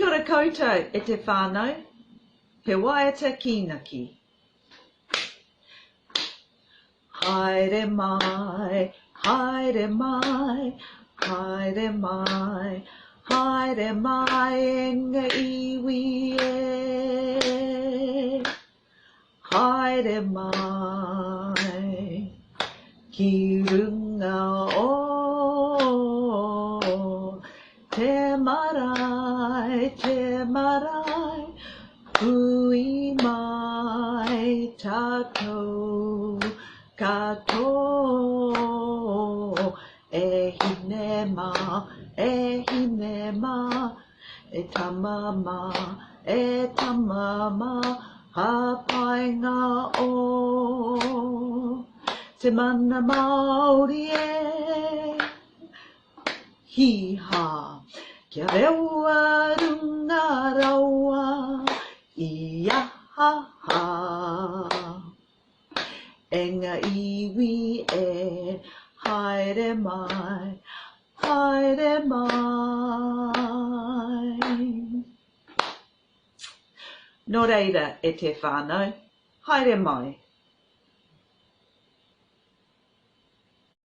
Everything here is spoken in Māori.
Kia ora koutou e te whānau, he waiata kīnaki. Haere mai, haere mai, haere mai, haere mai e ngā iwi e. Haere mai, ki runga o te marae, hui mai tātou katoa. E hine ma, e tamama, hapainga o te mana Māori e. Hi-ha, kia rewa runga rawa, i-a-ha-ha. E ngā iwi e, haere mai, haere mai. Nō reira e te whānau, haere mai.